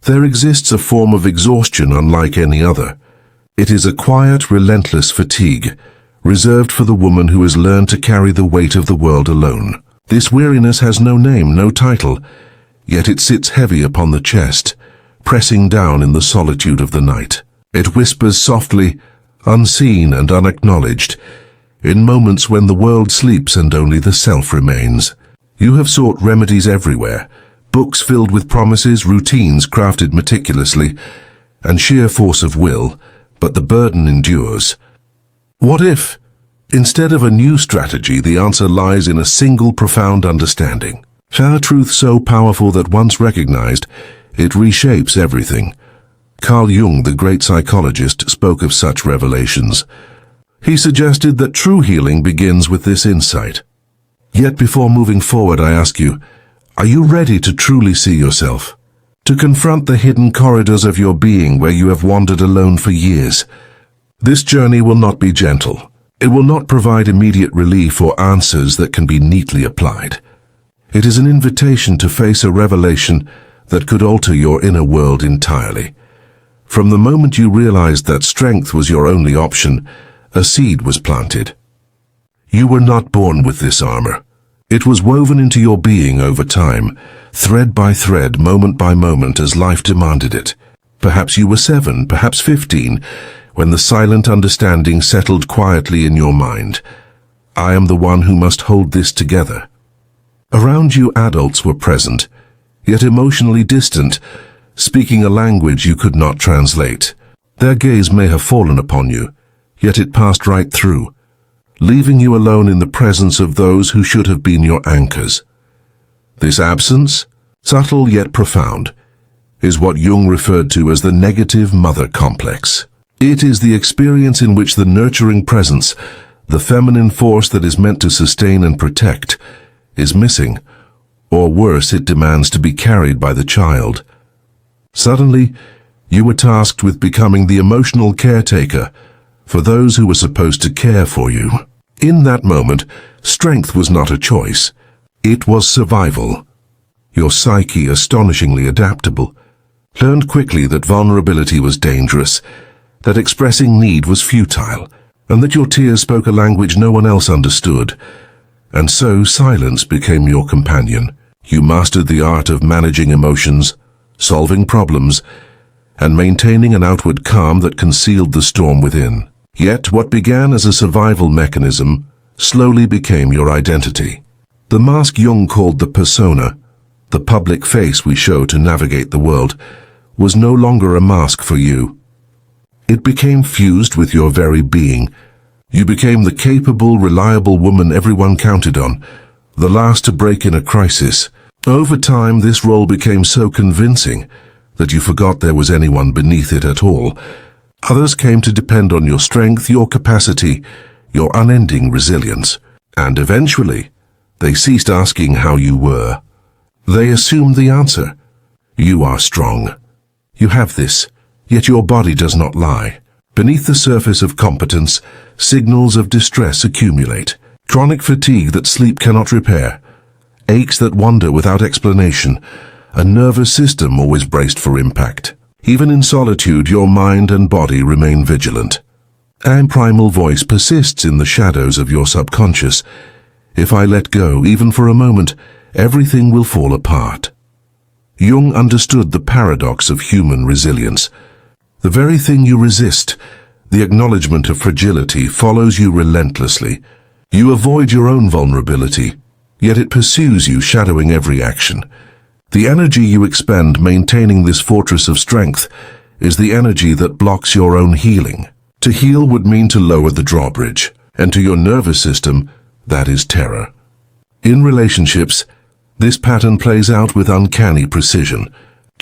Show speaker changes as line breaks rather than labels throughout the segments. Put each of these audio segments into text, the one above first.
There exists a form of exhaustion unlike any other. It is a quiet, relentless fatigue, reserved for the woman who has learned to carry the weight of the world alone. This weariness has no name, no title, yet it sits heavy upon the chest, pressing down in the solitude of the night. It whispers softly, unseen and unacknowledged, in moments when the world sleeps and only the self remains. You have sought remedies everywhere, books filled with promises, routines crafted meticulously, and sheer force of will, but the burden endures. What if, instead of a new strategy, the answer lies in a single profound understanding? A truth so powerful that once recognized, it reshapes everything. Carl Jung, the great psychologist, spoke of such revelations. He suggested that true healing begins with this insight. Yet before moving forward, I ask you, are you ready to truly see yourself? To confront the hidden corridors of your being where you have wandered alone for years? This journey will not be gentle. It will not provide immediate relief or answers that can be neatly applied. It is an invitation to face a revelation that could alter your inner world entirely. From the moment you realized that strength was your only option, a seed was planted. You were not born with this armor. It was woven into your being over time, thread by thread, moment by moment, as life demanded it. Perhaps you were 7, perhaps 15, when the silent understanding settled quietly in your mind. I am the one who must hold this together. Around you, adults were present, yet emotionally distant, speaking a language you could not translate. Their gaze may have fallen upon you, yet it passed right through, leaving you alone in the presence of those who should have been your anchors. This absence, subtle yet profound, is what Jung referred to as the negative mother complex. It is the experience in which the nurturing presence, the feminine force that is meant to sustain and protect, is missing, or worse, it demands to be carried by the child. Suddenly, you were tasked with becoming the emotional caretaker for those who were supposed to care for you. In that moment, strength was not a choice. It was survival. Your psyche, astonishingly adaptable, learned quickly that vulnerability was dangerous, that expressing need was futile, and that your tears spoke a language no one else understood. And so silence became your companion. You mastered the art of managing emotions, solving problems, and maintaining an outward calm that concealed the storm within. Yet what began as a survival mechanism slowly became your identity. The mask Jung called the persona, the public face we show to navigate the world, was no longer a mask for you. It became fused with your very being. You became the capable, reliable woman everyone counted on, the last to break in a crisis. Over time, this role became so convincing that you forgot there was anyone beneath it at all. Others came to depend on your strength, your capacity, your unending resilience. And eventually, they ceased asking how you were. They assumed the answer. You are strong. You have this, yet your body does not lie. Beneath the surface of competence, signals of distress accumulate. Chronic fatigue that sleep cannot repair, aches that wander without explanation, a nervous system always braced for impact. Even in solitude, your mind and body remain vigilant. A primal voice persists in the shadows of your subconscious. If I let go, even for a moment, everything will fall apart. Jung understood the paradox of human resilience. The very thing you resist, the acknowledgement of fragility, follows you relentlessly. You avoid your own vulnerability, yet it pursues you, shadowing every action. The energy you expend maintaining this fortress of strength is the energy that blocks your own healing. To heal would mean to lower the drawbridge, and to your nervous system, that is terror. In relationships, this pattern plays out with uncanny precision.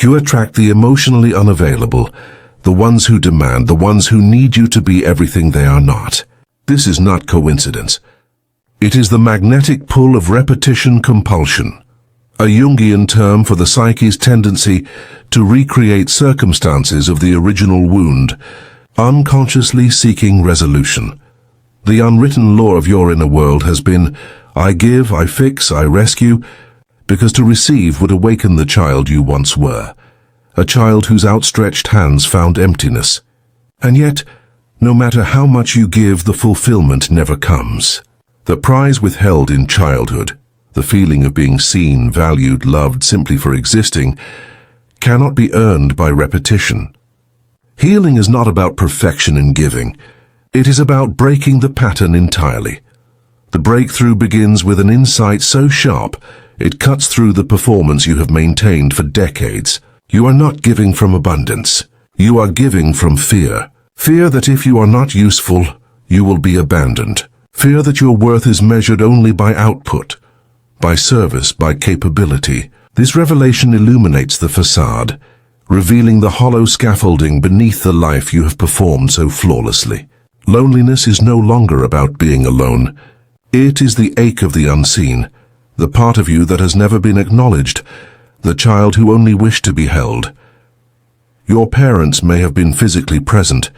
You attract the emotionally unavailable, the ones who demand, the ones who need you to be everything they are not. This is not coincidence. It is the magnetic pull of repetition compulsion, a Jungian term for the psyche's tendency to recreate circumstances of the original wound, unconsciously seeking resolution. The unwritten law of your inner world has been, I give, I fix, I rescue, because to receive would awaken the child you once were. a child whose outstretched hands found emptiness. And yet, no matter how much you give, the fulfillment never comes. The prize withheld in childhood, the feeling of being seen, valued, loved simply for existing, cannot be earned by repetition. Healing is not about perfection in giving. It is about breaking the pattern entirely. The breakthrough begins with an insight so sharp, it cuts through the performance you have maintained for decades. You are not giving from abundance. You are giving from fear. Fear that if you are not useful, you will be abandoned. Fear that your worth is measured only by output, by service, by capability. This revelation illuminates the facade, revealing the hollow scaffolding beneath the life you have performed so flawlessly. Loneliness is no longer about being alone. It is the ache of the unseen, the part of you that has never been acknowledged, the child who only wished to be held. Your parents may have been physically present,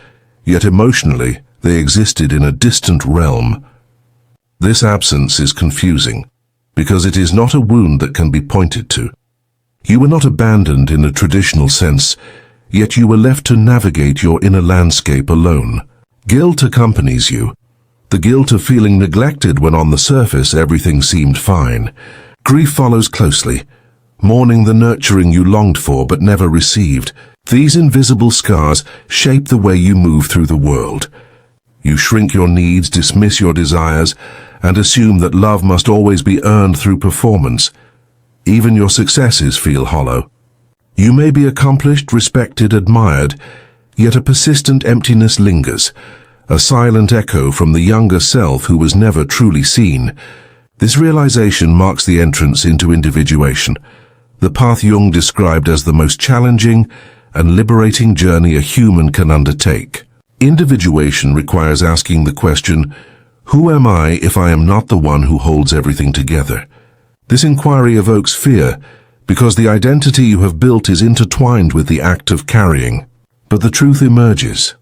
yet emotionally they existed in a distant realm. This absence is confusing, because it is not a wound that can be pointed to. You were not abandoned in a traditional sense, yet you were left to navigate your inner landscape alone. Guilt accompanies you, the guilt of feeling neglected when on the surface everything seemed fine. Grief follows closely, mourning the nurturing you longed for but never received. These invisible scars shape the way you move through the world. You shrink your needs, dismiss your desires, and assume that love must always be earned through performance. Even your successes feel hollow. You may be accomplished, respected, admired, yet a persistent emptiness lingers, a silent echo from the younger self who was never truly seen. This realization marks the entrance into individuation, the path Jung described as the most challenging and liberating journey a human can undertake. Individuation requires asking the question, who am I if I am not the one who holds everything together? This inquiry evokes fear, because the identity you have built is intertwined with the act of carrying. But the truth emerges.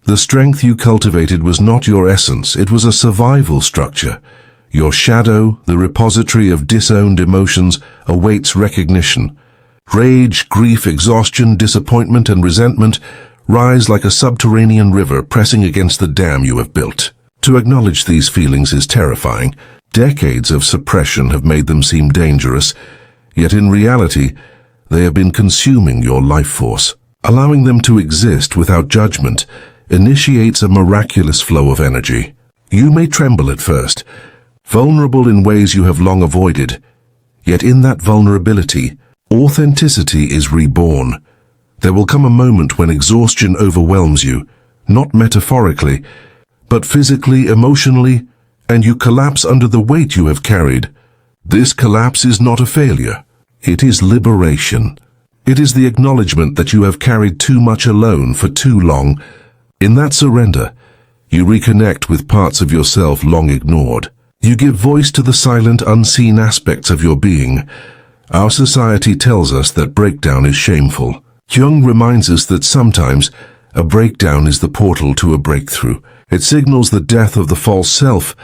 The strength you cultivated was not your essence, it was a survival structure. Your shadow, the repository of disowned emotions, awaits recognition. Rage, grief, exhaustion, disappointment, and resentment rise like a subterranean river pressing against the dam you have built. To acknowledge these feelings is terrifying. Decades of suppression have made them seem dangerous, yet in reality, they have been consuming your life force. Allowing them to exist without judgment initiates a miraculous flow of energy. You may tremble at first, vulnerable in ways you have long avoided, yet in that vulnerability, authenticity is reborn. There will come a moment when exhaustion overwhelms you, not metaphorically, but physically, emotionally, and you collapse under the weight you have carried. This collapse is not a failure. It is liberation. It is the acknowledgement that you have carried too much alone for too long. In that surrender, you reconnect with parts of yourself long ignored. You give voice to the silent, unseen aspects of your being. Our society tells us that breakdown is shameful. Jung reminds us that sometimes a breakdown is the portal to a breakthrough. It signals the death of the false self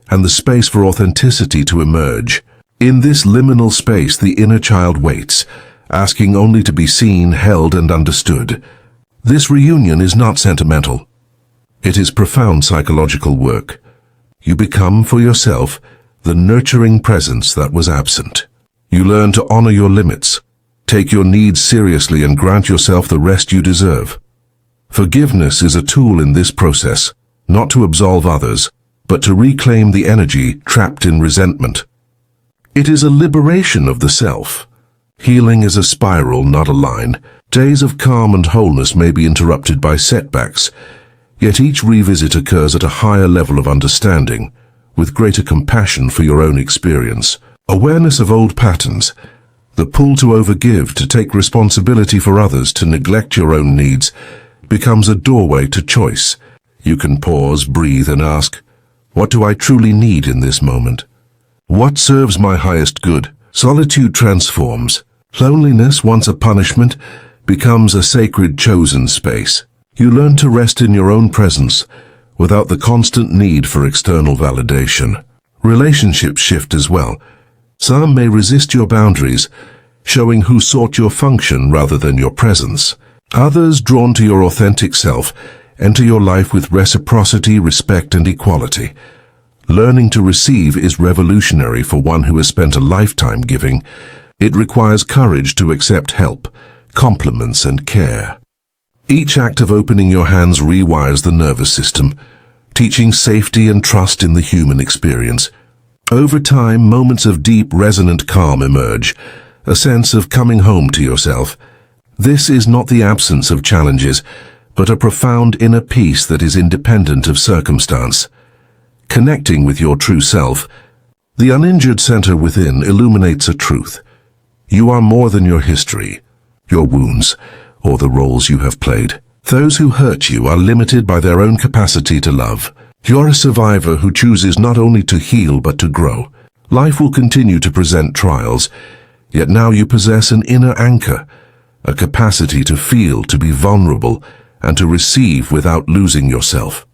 and the space for authenticity to emerge. In this liminal space, the inner child waits, asking only to be seen, held, and understood. This reunion is not sentimental. It is profound psychological work. You become, for yourself, the nurturing presence that was absent. You learn to honor your limits, take your needs seriously, and grant yourself the rest you deserve. Forgiveness is a tool in this process, not to absolve others, but to reclaim the energy trapped in resentment. It is a liberation of the self. Healing is a spiral, not a line. Days of calm and wholeness may be interrupted by setbacks, yet each revisit occurs at a higher level of understanding, with greater compassion for your own experience. Awareness of old patterns, the pull to overgive, to take responsibility for others, to neglect your own needs, becomes a doorway to choice. You can pause, breathe, and ask, what do I truly need in this moment? What serves my highest good? Solitude transforms. Loneliness, once a punishment, becomes a sacred chosen space. You learn to rest in your own presence without the constant need for external validation. Relationships shift as well. Some may resist your boundaries, showing who sought your function rather than your presence. Others, drawn to your authentic self, enter your life with reciprocity, respect, and equality. Learning to receive is revolutionary for one who has spent a lifetime giving. It requires courage to accept help, compliments, and care. Each act of opening your hands rewires the nervous system, teaching safety and trust in the human experience. Over time, moments of deep, resonant calm emerge, a sense of coming home to yourself. This is not the absence of challenges, but a profound inner peace that is independent of circumstance. Connecting with your true self, the uninjured center within illuminates a truth. You are more than your history, your wounds, or the roles you have played. Those who hurt you are limited by their own capacity to love. You're a survivor who chooses not only to heal but to grow. Life will continue to present trials, yet now you possess an inner anchor, a capacity to feel, to be vulnerable, and to receive without losing yourself.